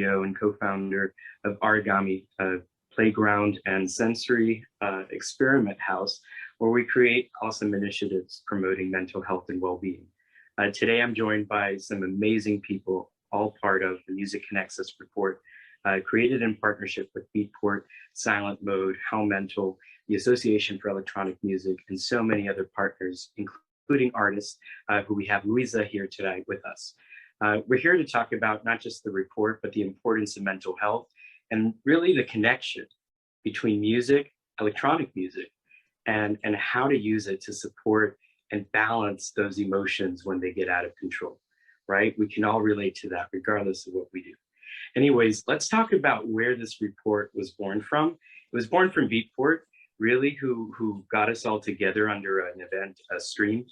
CEO and co-founder of Arigami, a playground and sensory experiment house, where we create awesome initiatives promoting mental health and well-being. Today, I'm joined by some amazing people, all part of the Music Connects Us report, created in partnership with Beatport, Silent Mode, How Mental, the Association for Electronic Music, and so many other partners, including artists who we have Louisa here today with us. We're here to talk about not just the report, but the importance of mental health and really the connection between music, electronic music, and how to use it to support and balance those emotions when they get out of control, right? We can all relate to that regardless of what we do. Anyways, let's talk about where this report was born from. It was born from Beatport, really, who got us all together under an event, a stream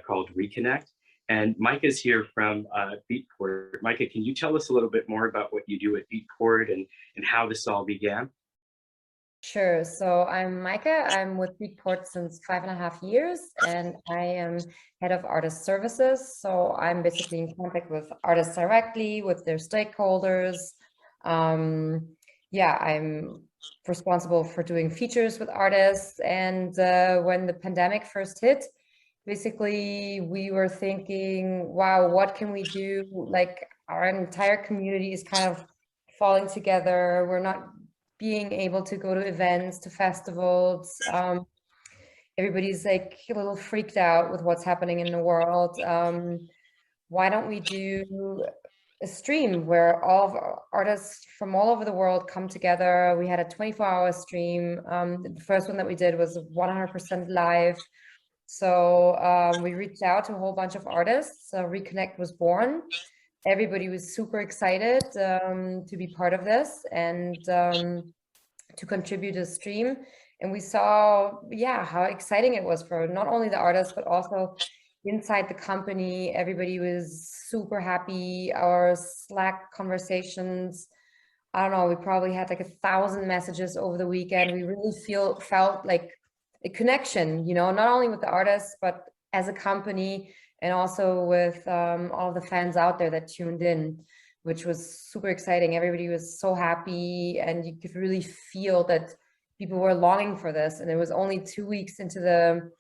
called ReConnect. And Meike is here from Beatport. Meike, can you tell us a little bit more about what you do at Beatport and how this all began? Sure. So I'm Meike. I'm with Beatport since 5.5 years, and I am head of artist services. So I'm basically in contact with artists directly, with their stakeholders. Yeah, I'm responsible for doing features with artists. And when the pandemic first hit, basically we were thinking, wow, what can we do? Like, our entire community is kind of falling together. We're not being able to go to events, to festivals. Everybody's like a little freaked out with what's happening in the world. Why don't we do a stream where all of our artists from all over the world come together? We had a 24-hour stream. The first one that we did was 100% live. So we reached out to a whole bunch of artists. ReConnect was born. Everybody was super excited to be part of this and to contribute to the stream. And we saw, yeah, how exciting it was for not only the artists, but also inside the company. Everybody was super happy. Our Slack conversations, I don't know, we probably had like 1,000 messages over the weekend. We really felt like a connection, you know, not only with the artists, but as a company, and also with all the fans out there that tuned in, which was super exciting. Everybody was so happy, and you could really feel that people were longing for this. And it was only 2 weeks into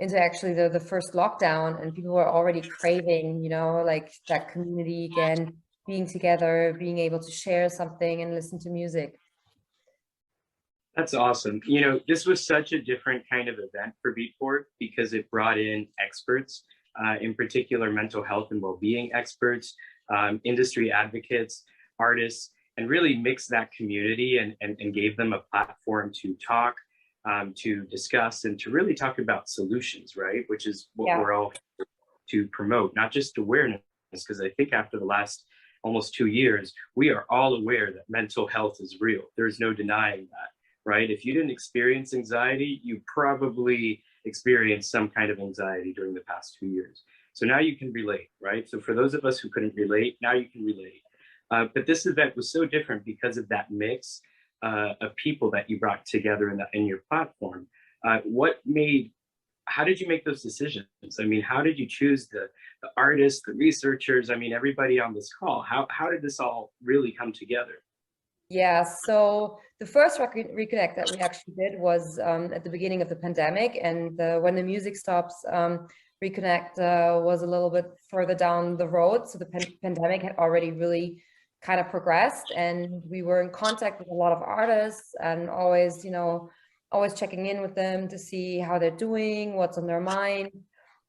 actually the first lockdown, and people were already craving, you know, like that community again, being together, being able to share something and listen to music. That's awesome. You know, this was such a different kind of event for Beatport because it brought in experts, in particular mental health and well-being experts, industry advocates, artists, and really mixed that community and gave them a platform to talk, to discuss, and to really talk about solutions, right? Which is what we're all here to promote, not just awareness, because I think after the last almost 2 years, we are all aware that mental health is real. There's no denying that, right? If you didn't experience anxiety, you probably experienced some kind of anxiety during the past 2 years. So now you can relate, right? So for those of us who couldn't relate, now you can relate. But this event was so different because of that mix of people that you brought together in your platform. How did you make those decisions? I mean, how did you choose the artists, the researchers? I mean, everybody on this call, how did this all really come together? Yeah, so the first ReConnect that we actually did was at the beginning of the pandemic, and when the music stops, ReConnect was a little bit further down the road. So the pandemic had already really kind of progressed, and we were in contact with a lot of artists and always, you know, always checking in with them to see how they're doing, what's on their mind.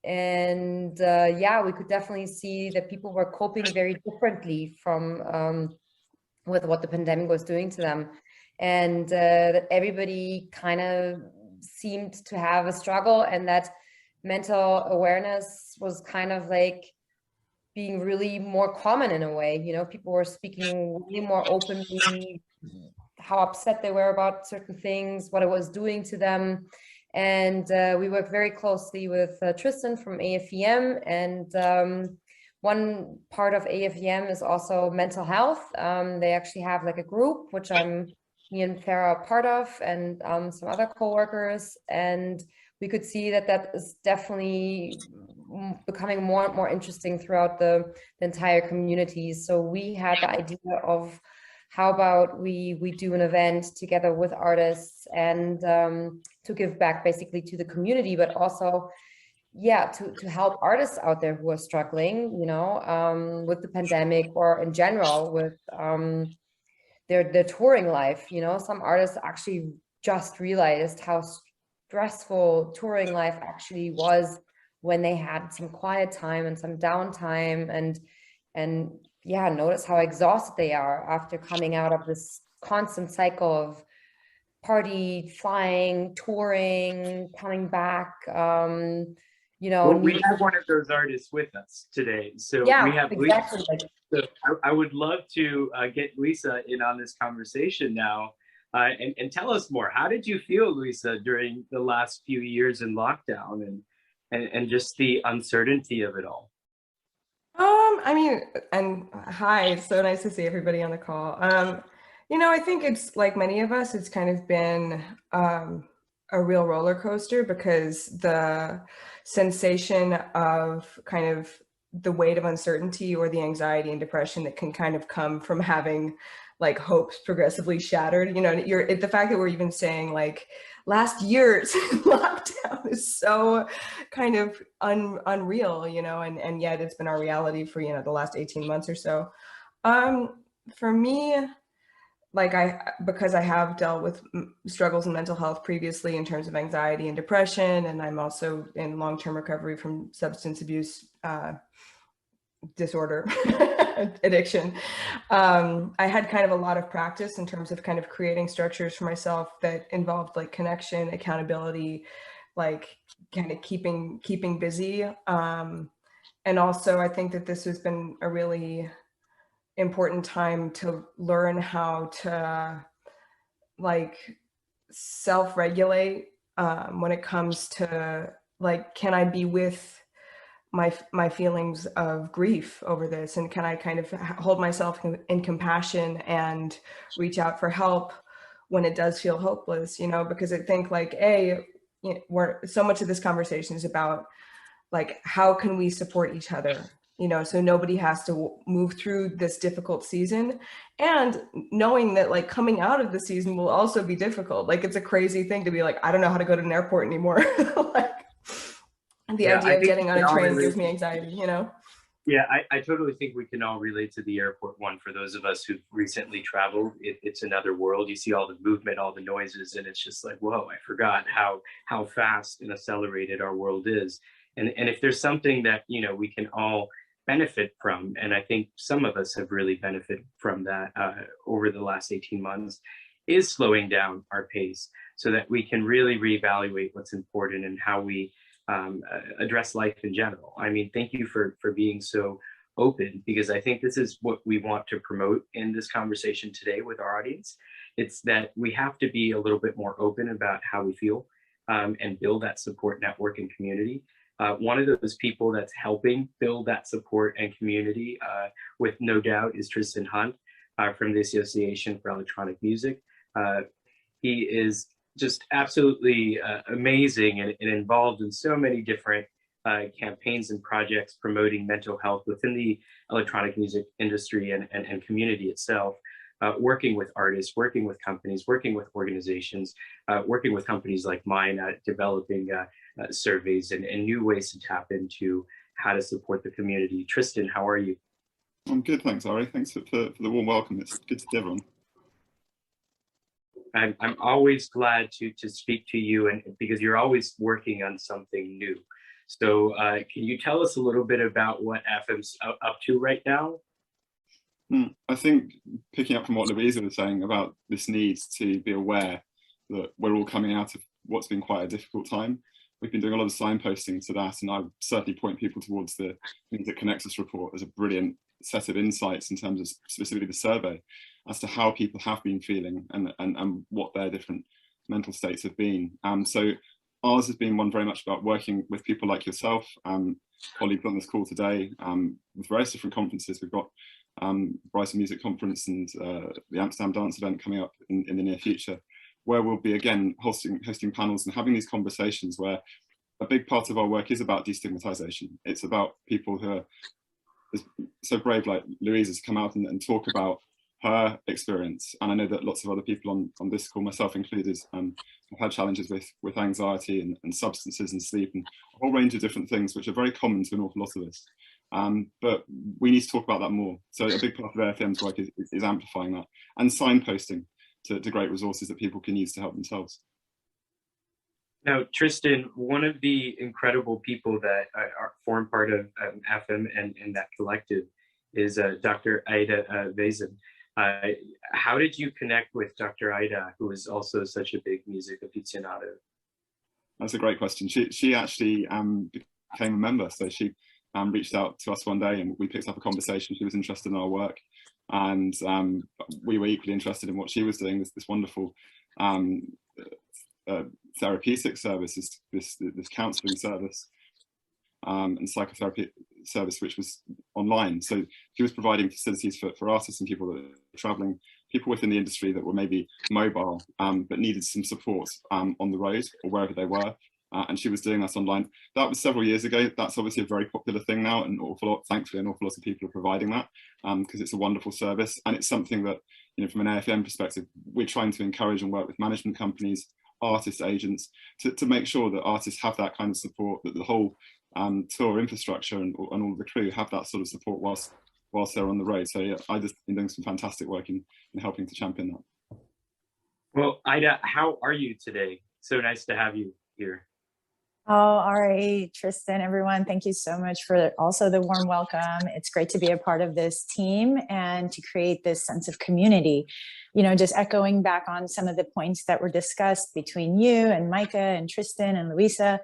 And yeah, we could definitely see that people were coping very differently from with what the pandemic was doing to them, and that everybody kind of seemed to have a struggle, and that mental awareness was kind of like being really more common in a way. You know, people were speaking way more openly, how upset they were about certain things, what it was doing to them. And we work very closely with Tristan from AFEM, and one part of AFEM is also mental health. They actually have like a group, which me and Farah are part of, and some other co-workers. And we could see that that is definitely becoming more and more interesting throughout the entire community. So we had the idea of, how about we do an event together with artists and to give back basically to the community, but also, yeah, to help artists out there who are struggling, you know, with the pandemic, or in general with their touring life. You know, some artists actually just realized how stressful touring life actually was when they had some quiet time and some downtime, and yeah, notice how exhausted they are after coming out of this constant cycle of party, flying, touring, coming back. You know, well, we have one of those artists with us today. So yeah, we have exactly. So I would love to get Luisa in on this conversation now, and tell us more. How did you feel, Luisa, during the last few years in lockdown, and just the uncertainty of it all? I mean, and hi, it's so nice to see everybody on the call. You know, I think it's like many of us, it's kind of been a real roller coaster, because the sensation of kind of the weight of uncertainty, or the anxiety and depression that can kind of come from having like hopes progressively shattered. You know, the fact that we're even saying like last year's lockdown is so kind of unreal, you know, and yet it's been our reality for, you know, the last 18 months or so. For me, like because I have dealt with struggles in mental health previously in terms of anxiety and depression, and I'm also in long-term recovery from substance abuse disorder, addiction. I had kind of a lot of practice in terms of kind of creating structures for myself that involved like connection, accountability, like kind of keeping busy. And also I think that this has been a really important time to learn how to like self-regulate when it comes to like, can I be with my feelings of grief over this, and can I kind of hold myself in compassion and reach out for help when it does feel hopeless, you know, because I think like so much of this conversation is about like, how can we support each other, you know, so nobody has to move through this difficult season, and knowing that like coming out of the season will also be difficult. Like, it's a crazy thing to be like, I don't know how to go to an airport anymore. Like, the idea of getting on a train gives me anxiety, you know? Yeah, I totally think we can all relate to the airport one. For those of us who've recently traveled, it's another world. You see all the movement, all the noises, and it's just like, whoa, I forgot how fast and accelerated our world is. And if there's something that, you know, we can all benefit from, and I think some of us have really benefited from that over the last 18 months, is slowing down our pace so that we can really reevaluate what's important and how we address life in general. I mean, thank you for being so open, because I think this is what we want to promote in this conversation today with our audience. It's that we have to be a little bit more open about how we feel, and build that support network and community. One of those people that's helping build that support and community, with no doubt, is Tristan Hunt from the Association for Electronic Music. He is just absolutely amazing and involved in so many different campaigns and projects promoting mental health within the electronic music industry and community itself, working with artists, working with companies, working with organizations, working with companies like mine, developing surveys and new ways to tap into how to support the community. Tristan, how are you? I'm good, thanks, Ari. Thanks for the warm welcome. It's good to see everyone. I'm always glad to speak to you, and because you're always working on something new. So can you tell us a little bit about what AFEM's up to right now? I think picking up from what Louisa was saying about this need to be aware that we're all coming out of what's been quite a difficult time. We've been doing a lot of signposting to that, and I would certainly point people towards the Things That Connect Us report as a brilliant set of insights in terms of specifically the survey as to how people have been feeling and what their different mental states have been. So ours has been one very much about working with people like yourself, colleagues on this call today, with various different conferences. We've got Brighton Music Conference and the Amsterdam Dance event coming up in the near future, where we'll be again hosting panels and having these conversations where a big part of our work is about destigmatization. It's about people who are so brave like Louisa to come out and talk about her experience. And I know that lots of other people on this call, myself included, have had challenges with anxiety and substances and sleep and a whole range of different things, which are very common to an awful lot of us. But we need to talk about that more. So a big part of AFEM's work is amplifying that and signposting to great resources that people can use to help themselves. Now, Tristan, one of the incredible people that form part of AFEM and that collective is Dr. Aida Vazin. How did you connect with Dr. Aida, who is also such a big music aficionado? That's a great question. She actually became a member. So she reached out to us one day and we picked up a conversation. She was interested in our work, and we were equally interested in what she was doing, this wonderful therapeutic service, this counselling service and psychotherapy service, which was online. So she was providing facilities for artists and people that are traveling, people within the industry that were maybe mobile but needed some support on the road or wherever they were. And she was doing that online. That was several years ago. That's obviously a very popular thing now, and thankfully an awful lot of people are providing that because it's a wonderful service, and it's something that, you know, from an AFEM perspective, we're trying to encourage and work with management companies, artists, agents to make sure that artists have that kind of support, that the whole tour infrastructure and all of the crew have that sort of support whilst they're on the road. So yeah, Ida's been doing some fantastic work in helping to champion that. Well, Aida, how are you today? So nice to have you here. Oh, Ari, Tristan, everyone, thank you so much for also the warm welcome. It's great to be a part of this team and to create this sense of community. You know, just echoing back on some of the points that were discussed between you and Meike and Tristan and Louisa.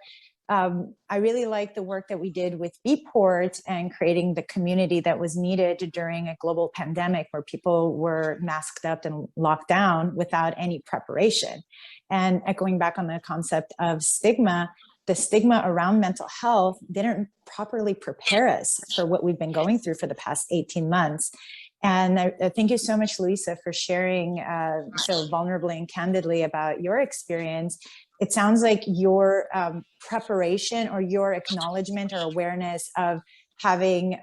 I really like the work that we did with Beatport and creating the community that was needed during a global pandemic where people were masked up and locked down without any preparation. And echoing back on the concept of stigma, the stigma around mental health didn't properly prepare us for what we've been going through for the past 18 months. And thank you so much, Louisa, for sharing so vulnerably and candidly about your experience. It sounds like your preparation or your acknowledgement or awareness of having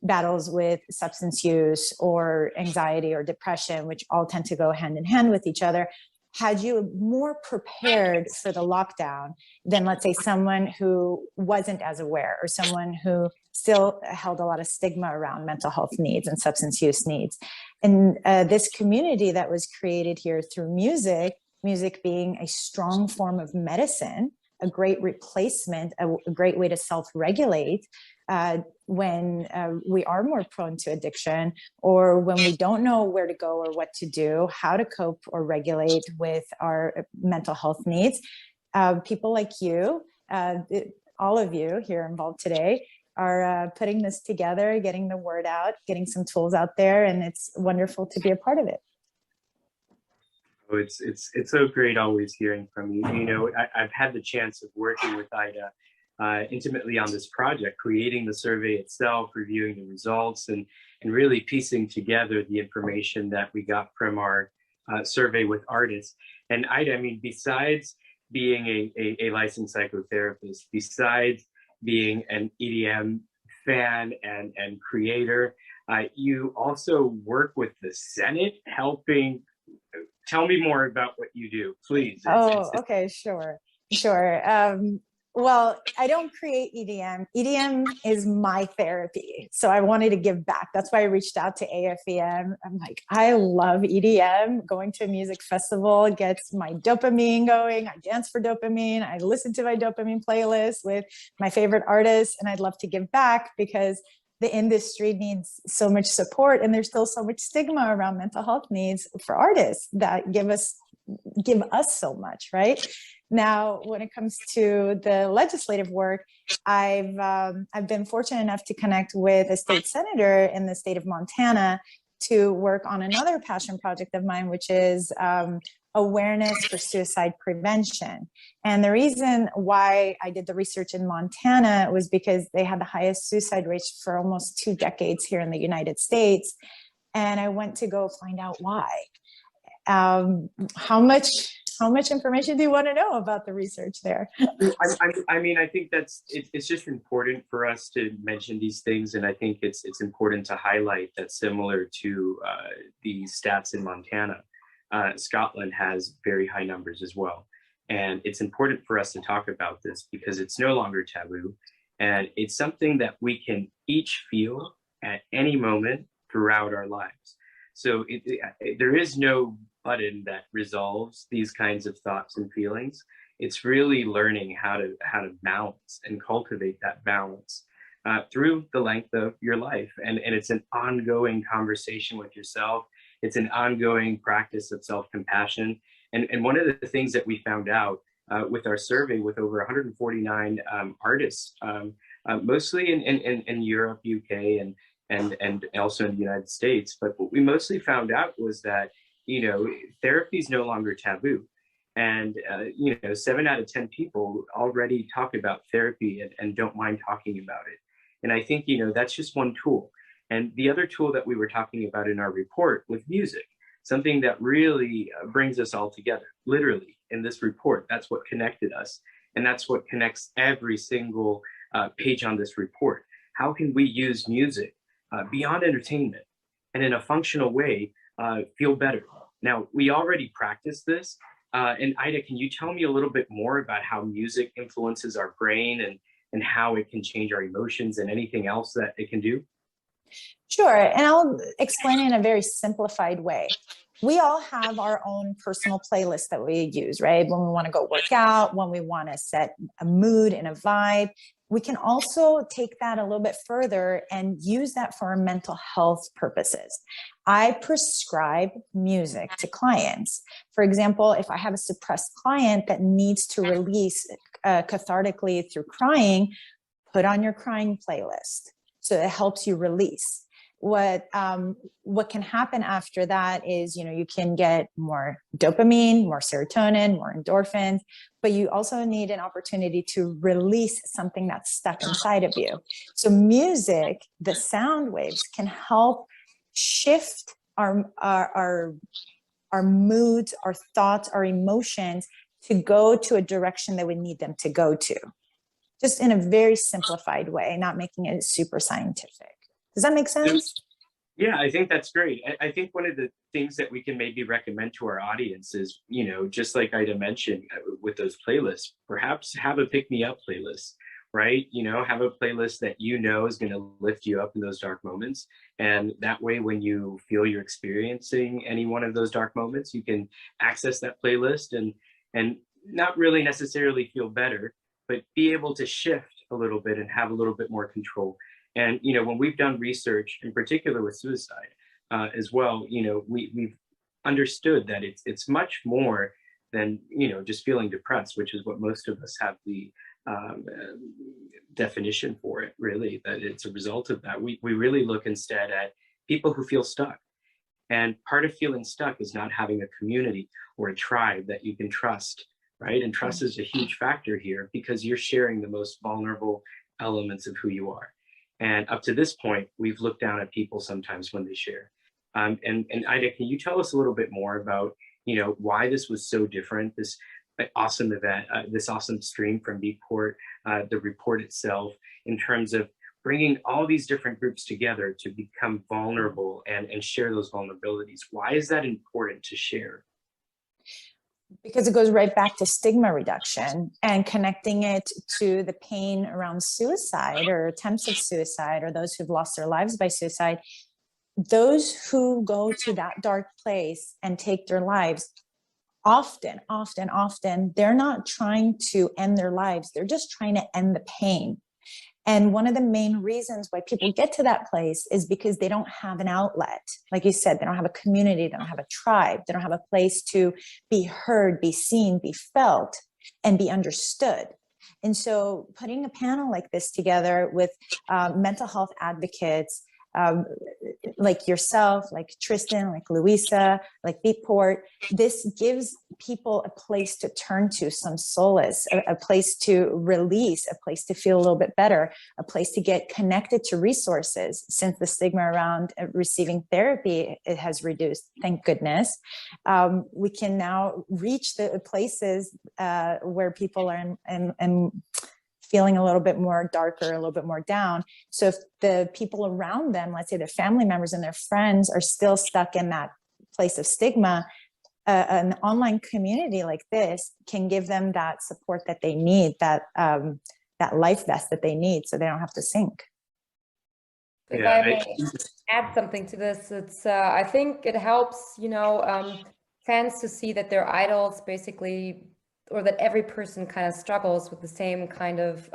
battles with substance use or anxiety or depression, which all tend to go hand in hand with each other, had you more prepared for the lockdown than, let's say, someone who wasn't as aware or someone who still held a lot of stigma around mental health needs and substance use needs. And this community that was created here through music being a strong form of medicine, a great replacement, a great way to self-regulate when we are more prone to addiction, or when we don't know where to go or what to do, how to cope or regulate with our mental health needs. People like you, all of you here involved today, are putting this together, getting the word out, getting some tools out there, and it's wonderful to be a part of it. Oh, it's so great always hearing from you. You know, I've had the chance of working with Aida intimately on this project, creating the survey itself, reviewing the results, and really piecing together the information that we got from our survey with artists. And Aida, I mean, besides being a licensed psychotherapist, besides being an EDM fan and creator, you also work with the Senate, helping. Tell me more about what you do, please. Okay, sure. Well, I don't create EDM. EDM is my therapy. So I wanted to give back. That's why I reached out to AFEM. I'm like, I love EDM. Going to a music festival gets my dopamine going. I dance for dopamine. I listen to my dopamine playlist with my favorite artists. And I'd love to give back because the industry needs so much support, and there's still so much stigma around mental health needs for artists that give us so much, right? Now, when it comes to the legislative work, I've been fortunate enough to connect with a state senator in the state of Montana to work on another passion project of mine, which is awareness for suicide prevention. And the reason why I did the research in Montana was because they had the highest suicide rates for almost 2 decades here in the United States. And I went to go find out why. How much How much information do you want to know about the research there? I mean, I think it's just important for us to mention these things, and I think it's important to highlight that similar to the stats in Montana, Scotland has very high numbers as well. And it's important for us to talk about this because it's no longer taboo, and it's something that we can each feel at any moment throughout our lives. So there is no button that resolves these kinds of thoughts and feelings. It's really learning how to balance and cultivate that balance through the length of your life. And it's an ongoing conversation with yourself. It's an ongoing practice of self-compassion. And one of the things that we found out with our survey with over 149 artists, mostly in Europe, UK, and also in the United States. But what we mostly found out was that, therapy is no longer taboo. And, 7 out of 10 people already talk about therapy and don't mind talking about it. And I think, that's just one tool. And the other tool that we were talking about in our report was music, something that really brings us all together, literally in this report. That's what connected us. And that's what connects every single page on this report. How can we use music beyond entertainment and in a functional way feel better? Now, we already practice this. And Aida, can you tell me a little bit more about how music influences our brain and how it can change our emotions and anything else that it can do? Sure, and I'll explain it in a very simplified way. We all have our own personal playlist that we use, right? When we want to go work out, when we want to set a mood and a vibe. We can also take that a little bit further and use that for our mental health purposes. I prescribe music to clients. For example, if I have a suppressed client that needs to release cathartically through crying, put on your crying playlist. So it helps you release. What can happen after that is, you can get more dopamine, more serotonin, more endorphins, but you also need an opportunity to release something that's stuck inside of you. So music, the sound waves, can help shift our moods, our thoughts, our emotions to go to a direction that we need them to go to. Just in a very simplified way, not making it super scientific. Does that make sense? Yeah, I think that's great. I think one of the things that we can maybe recommend to our audience is, just like Aida mentioned with those playlists, perhaps have a pick-me-up playlist, right? Have a playlist that is going to lift you up in those dark moments. And that way, when you feel you're experiencing any one of those dark moments, you can access that playlist and not really necessarily feel better, but be able to shift a little bit and have a little bit more control. And, when we've done research, in particular with suicide as well, we've understood that it's much more than, just feeling depressed, which is what most of us have the definition for it, really, that it's a result of that. We really look instead at people who feel stuck. And part of feeling stuck is not having a community or a tribe that you can trust, right? And trust is a huge factor here because you're sharing the most vulnerable elements of who you are. And up to this point, we've looked down at people sometimes when they share. And Aida, can you tell us a little bit more about, why this was so different, this awesome event, this awesome stream from Beatport, the report itself, in terms of bringing all these different groups together to become vulnerable and share those vulnerabilities? Why is that important to share? Because it goes right back to stigma reduction and connecting it to the pain around suicide or attempts of suicide or those who've lost their lives by suicide. Those who go to that dark place and take their lives, often, they're not trying to end their lives. They're just trying to end the pain. And one of the main reasons why people get to that place is because they don't have an outlet. Like you said, they don't have a community, they don't have a tribe, they don't have a place to be heard, be seen, be felt, and be understood. And so putting a panel like this together with mental health advocates, like yourself, like Tristan, like Louisa, like Beatport, this gives people a place to turn to, some solace, a place to release, a place to feel a little bit better, a place to get connected to resources. Since the stigma around receiving therapy, it has reduced, thank goodness, we can now reach the places where people are in feeling a little bit more darker, a little bit more down. So if the people around them, let's say their family members and their friends, are still stuck in that place of stigma, an online community like this can give them that support that they need, that life vest that they need, so they don't have to sink. If I may add something to this, it's I think it helps, you know, fans to see that their idols basically, or that every person kind of struggles with the same kind of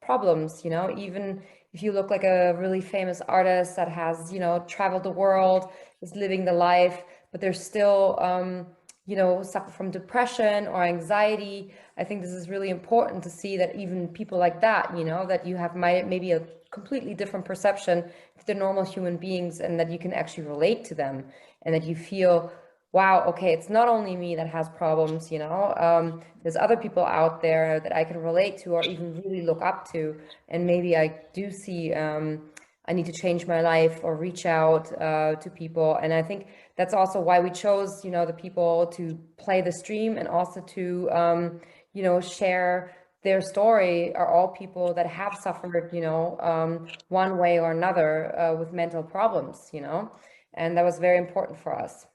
problems, you know. Even if you look like a really famous artist that has, you know, traveled the world, is living the life, but they're still, you know, suffer from depression or anxiety. I think this is really important to see that even people like that, you know, that you have maybe a completely different perception if they're normal human beings, and that you can actually relate to them, and that you feel, wow, okay, it's not only me that has problems, you know, there's other people out there that I can relate to or even really look up to, and maybe I do see I need to change my life or reach out to people. And I think that's also why we chose, you know, the people to play the stream, and also to, you know, share their story, are all people that have suffered, you know, one way or another with mental problems, you know, and that was very important for us.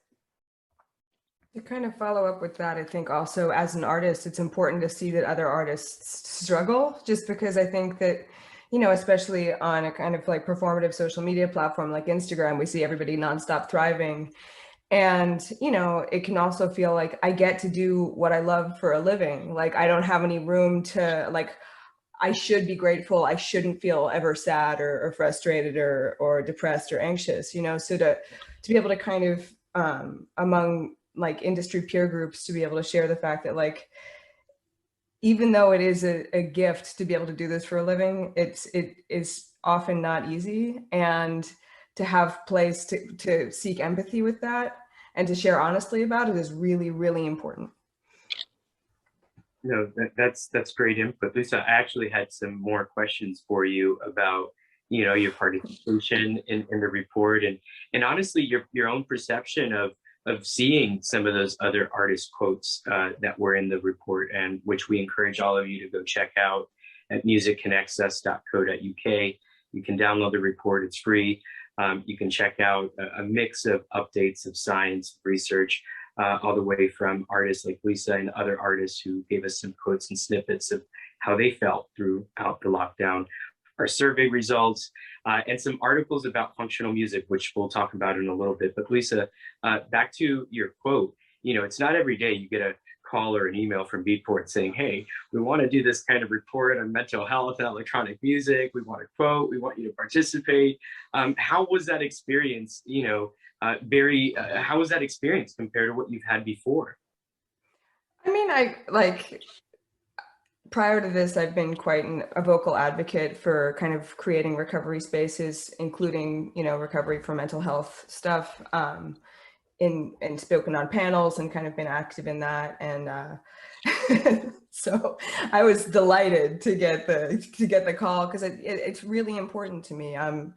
To kind of follow up with that, I think also as an artist, it's important to see that other artists struggle, just because I think that, you know, especially on a kind of like performative social media platform like Instagram, we see everybody nonstop thriving. And, you know, it can also feel like I get to do what I love for a living. Like, I don't have any room to, like, I should be grateful. I shouldn't feel ever sad or frustrated or depressed or anxious, you know. So to be able to kind of among like industry peer groups, to be able to share the fact that, like, even though it is a gift to be able to do this for a living, it is often not easy. And to have place to seek empathy with that and to share honestly about it is really, really important. No, that's great input, Lisa. I actually had some more questions for you about, you know, your participation in the report, and honestly your own perception of seeing some of those other artist quotes that were in the report, and which we encourage all of you to go check out at musicconnectsus.co.uk. You can download the report, it's free. You can check out a mix of updates of science, research, all the way from artists like Lisa and other artists who gave us some quotes and snippets of how they felt throughout the lockdown, our survey results, and some articles about functional music, which we'll talk about in a little bit. But Lisa, back to your quote, you know, it's not every day you get a call or an email from Beatport saying, hey, we want to do this kind of report on mental health and electronic music. We want a quote. We want you to participate. How was that experience, you know, how was that experience compared to what you've had before? I mean, prior to this, I've been quite a vocal advocate for kind of creating recovery spaces, including, you know, recovery for mental health stuff, and spoken on panels and kind of been active in that. And so I was delighted to get the call, because it's really important to me. And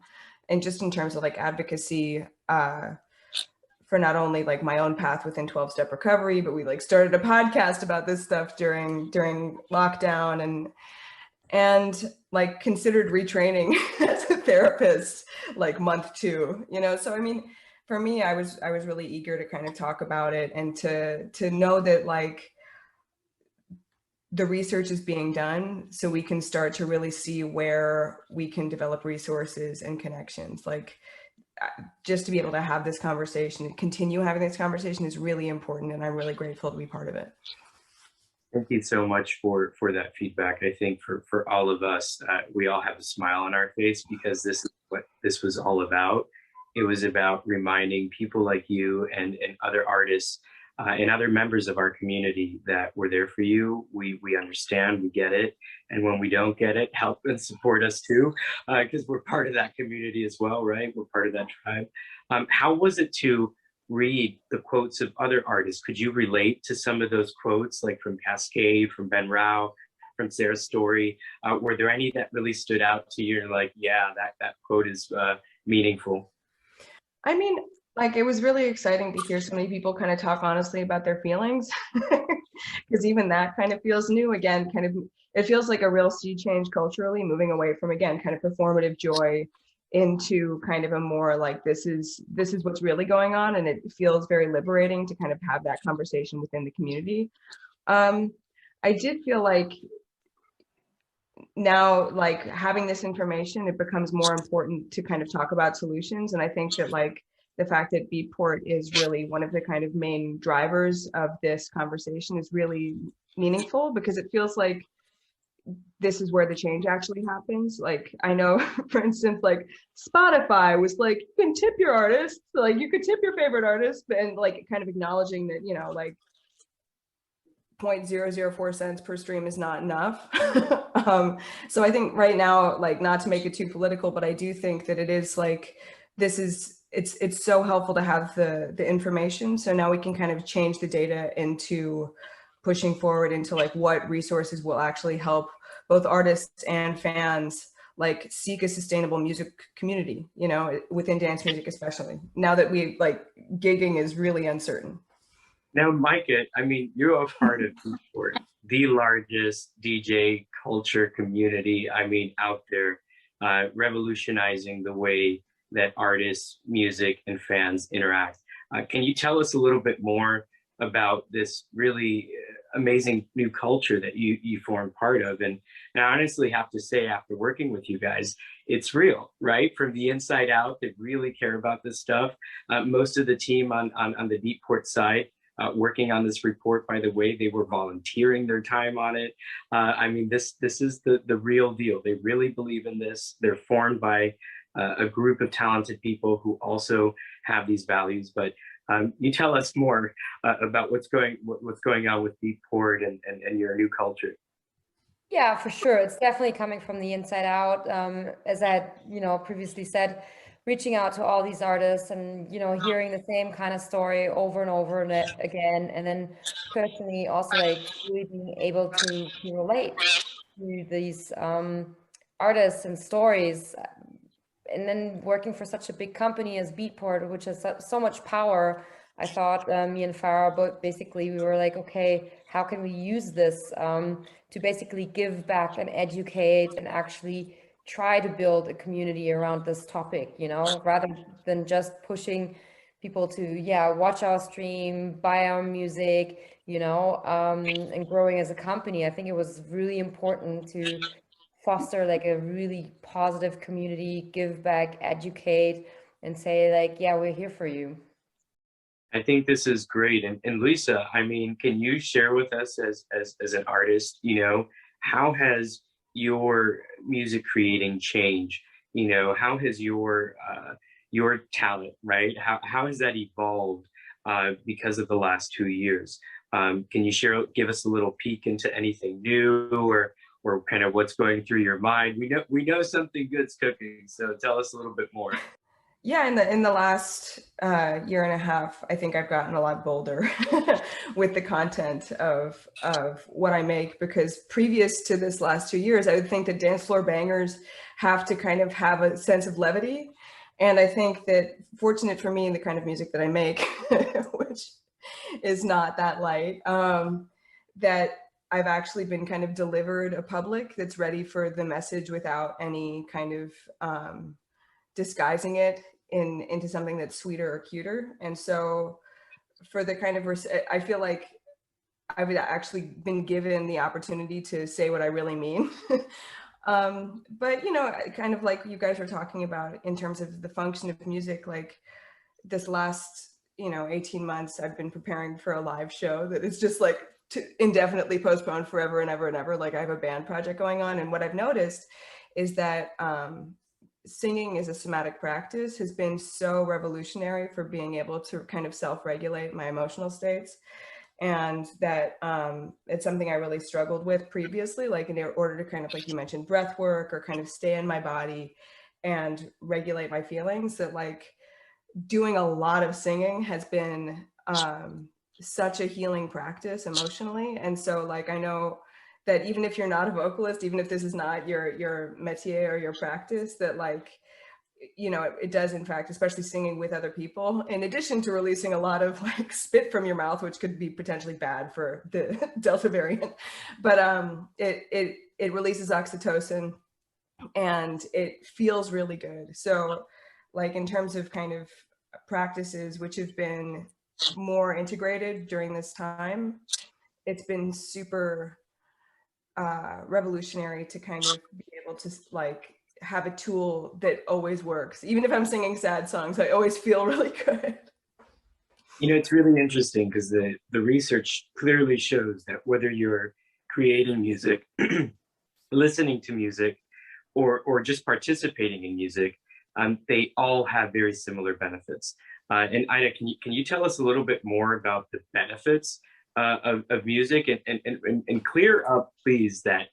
just in terms of like advocacy, for not only like my own path within 12-step recovery, but we like started a podcast about this stuff during lockdown, and like considered retraining as a therapist like month 2, you know. So I mean, for me, I was really eager to kind of talk about it, and to know that like the research is being done, so we can start to really see where we can develop resources and connections. Like, just to be able to have this conversation, continue having this conversation, is really important, and I'm really grateful to be part of it. Thank you so much for that feedback. I think for all of us, we all have a smile on our face, because this is what this was all about. It was about reminding people like you and other artists and other members of our community that we're there for you. We understand, we get it. And when we don't get it, help and support us too, because we're part of that community as well, right? We're part of that tribe. How was it to read the quotes of other artists. Could you relate to some of those quotes, like from Cascade, from Ben Rao, from Sarah Story? Were there any that really stood out to you? Like, yeah, that quote is meaningful. I mean, like, it was really exciting to hear so many people kind of talk honestly about their feelings, because even that kind of feels new. Again, kind of, it feels like a real sea change culturally, moving away from, again, kind of performative joy into kind of a more like, this is what's really going on. And it feels very liberating to kind of have that conversation within the community. I did feel like now, like, having this information, it becomes more important to kind of talk about solutions. And I think that, like, the fact that Beatport is really one of the kind of main drivers of this conversation is really meaningful, because it feels like this is where the change actually happens. Like, I know, for instance, like Spotify was like, you can tip your artists, like you could tip your favorite artist, and like kind of acknowledging that, you know, like 0.004 cents per stream is not enough. So I think right now, like, not to make it too political, but I do think that it is like, it's so helpful to have the information. So now we can kind of change the data into pushing forward into like what resources will actually help both artists and fans like seek a sustainable music community, you know, within dance music, especially now that we like gigging is really uncertain. Now, Meike, I mean, you're a part of Beatport, the largest DJ culture community, I mean, out there, revolutionizing the way that artists, music, and fans interact. Can you tell us a little bit more about this really amazing new culture that you form part of? And I honestly have to say, after working with you guys, it's real, right? From the inside out, they really care about this stuff. Most of the team on the Beatport side, working on this report, by the way, they were volunteering their time on it. I mean, this is the real deal. They really believe in this. They're formed by a group of talented people who also have these values. But you tell us more about what's going on with Beatport and your new culture. Yeah, for sure. It's definitely coming from the inside out. As I had, previously said, reaching out to all these artists and, hearing the same kind of story over and over and again. And then personally also like really being able to relate to these artists and stories. And then working for such a big company as Beatport, which has so much power, I thought me and Farah, but basically we were like, okay, how can we use this to basically give back and educate and actually try to build a community around this topic, rather than just pushing people to, watch our stream, buy our music, and growing as a company. I think it was really important to foster like a really positive community, give back, educate, and say like, yeah, we're here for you. I think this is great. And Lisa, I mean, can you share with us as an artist, how has your music creating changed? How has your talent, right? How has that evolved because of the last 2 years? Can you give us a little peek into anything new or kind of what's going through your mind? We know something good's cooking, so tell us a little bit more. Yeah, in the last year and a half, I think I've gotten a lot bolder with the content of what I make, because previous to this last 2 years, I would think that dance floor bangers have to kind of have a sense of levity. And I think that, fortunate for me in the kind of music that I make, which is not that light, that I've actually been kind of delivered a public that's ready for the message without any kind of disguising it into something that's sweeter or cuter. And so for the kind of, I feel like I've actually been given the opportunity to say what I really mean. But, kind of like you guys were talking about in terms of the function of music, like this last, 18 months, I've been preparing for a live show that is just like indefinitely postponed forever and ever and ever. Like I have a band project going on. And what I've noticed is that singing as a somatic practice has been so revolutionary for being able to kind of self-regulate my emotional states. And that it's something I really struggled with previously, like in order to kind of, like you mentioned, breath work or kind of stay in my body and regulate my feelings, that like doing a lot of singing has been such a healing practice emotionally. And so like, I know that even if you're not a vocalist, even if this is not your métier or your practice, that like, you know, it does in fact, especially singing with other people, in addition to releasing a lot of like spit from your mouth, which could be potentially bad for the Delta variant, but it releases oxytocin and it feels really good. So like in terms of kind of practices which have been more integrated during this time, it's been super revolutionary to kind of be able to like have a tool that always works. Even if I'm singing sad songs, I always feel really good. You know, it's really interesting because the research clearly shows that whether you're creating music, listening to music, or just participating in music, they all have very similar benefits. And Ida, can you tell us a little bit more about the benefits of music, and clear up, please, that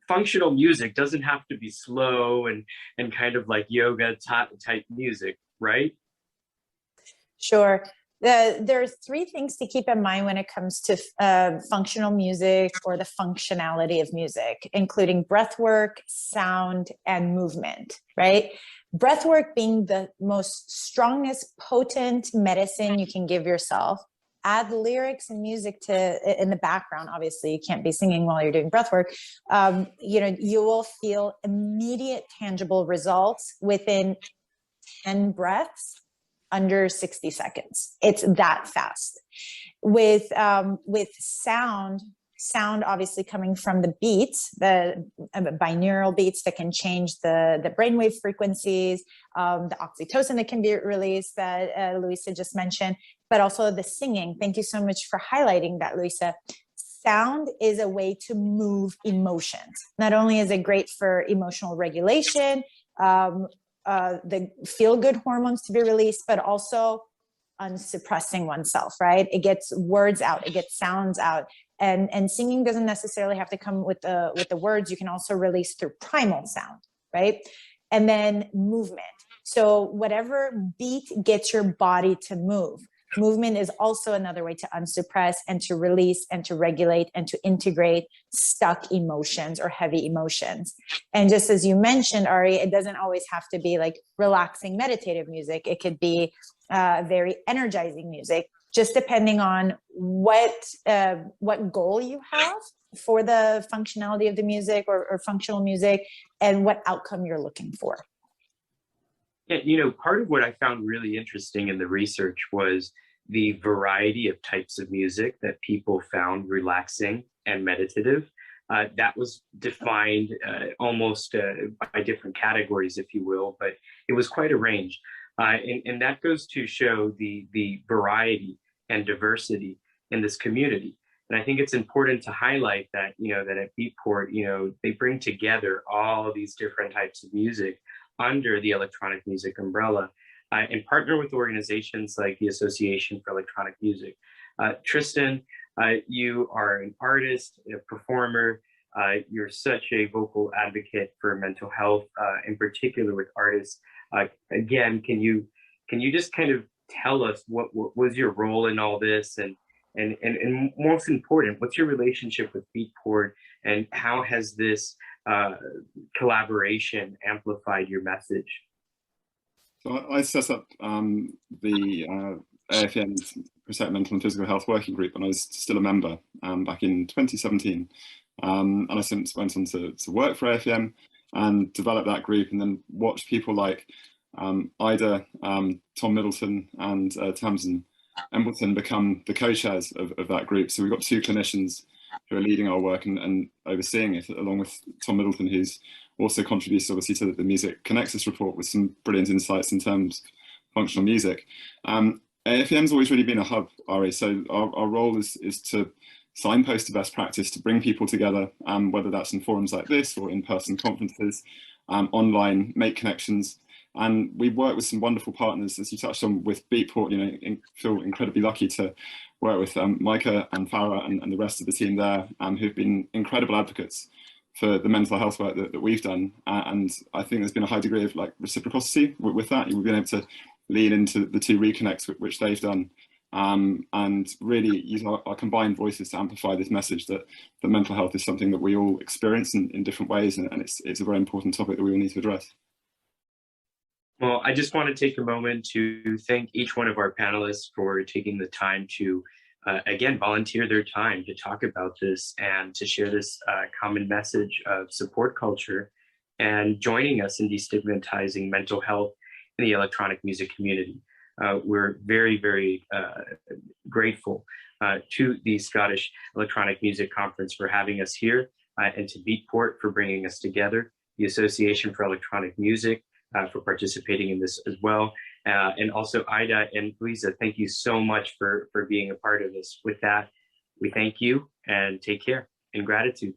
functional music doesn't have to be slow and kind of like yoga type music, right? Sure. There's three things to keep in mind when it comes to functional music or the functionality of music, including breath work, sound, and movement, right? Breath work being the most strongest, potent medicine you can give yourself. Add lyrics and music to in the background. Obviously, you can't be singing while you're doing breath work. You know, you will feel immediate, tangible results within 10 breaths, under 60 seconds. It's that fast. With sound obviously coming from the beats, the binaural beats that can change the brainwave frequencies, the oxytocin that can be released that Louisa just mentioned, but also the singing. Thank you so much for highlighting that, Louisa. Sound is a way to move emotions. Not only is it great for emotional regulation, the feel-good hormones to be released, but also unsuppressing oneself, right? It gets words out, it gets sounds out. And singing doesn't necessarily have to come with the words. You can also release through primal sound, right? And then movement. So whatever beat gets your body to move. Movement is also another way to unsuppress and to release and to regulate and to integrate stuck emotions or heavy emotions. And just as you mentioned, Ari, it doesn't always have to be like relaxing meditative music. It could be very energizing music, just depending on what goal you have for the functionality of the music or functional music and what outcome you're looking for. Yeah, you know, part of what I found really interesting in the research was the variety of types of music that people found relaxing and meditative. That was defined almost by different categories, if you will, but it was quite a range. And that goes to show the variety and diversity in this community. And I think it's important to highlight that, you know, that at Beatport, you know, they bring together all these different types of music under the electronic music umbrella, and partner with organizations like the Association for Electronic Music. Tristan, you are an artist, a performer. You're such a vocal advocate for mental health, in particular with artists. Again, can you just kind of tell us what was your role in all this, and most important, what's your relationship with Beatport, and how has this collaboration amplified your message? So I set up the AFEM's Protect Mental and Physical Health Working Group when I was still a member back in 2017. And I since went on to work for AFEM and develop that group, and then watch people like Ida, Tom Middleton, and Tamsin Embleton become the co-chairs of that group. So we've got two clinicians who are leading our work and overseeing it, along with Tom Middleton, who's also contributes obviously to the Music Connects Us report with some brilliant insights in terms of functional music. AFEM's always really been a hub, Ari, so our role is to signpost to best practice, to bring people together, whether that's in forums like this or in-person conferences, online, make connections. And we work with some wonderful partners, as you touched on with Beatport. You know, feel incredibly lucky to work with Meike and Farah and the rest of the team there, who've been incredible advocates for the mental health work that we've done. And I think there's been a high degree of like reciprocity with that. We've been able to lean into the 2 ReConnects which they've done, and really use our combined voices to amplify this message that mental health is something that we all experience in different ways, and it's a very important topic that we all need to address. Well, I just want to take a moment to thank each one of our panelists for taking the time to, again, volunteer their time to talk about this and to share this common message of support culture, and joining us in destigmatizing mental health in the electronic music community. We're very, very grateful to the Scottish Electronic Music Conference for having us here, and to Beatport for bringing us together, the Association for Electronic Music for participating in this as well, and also Aida and Louisa, thank you so much for being a part of this. With that, we thank you and take care, and gratitude.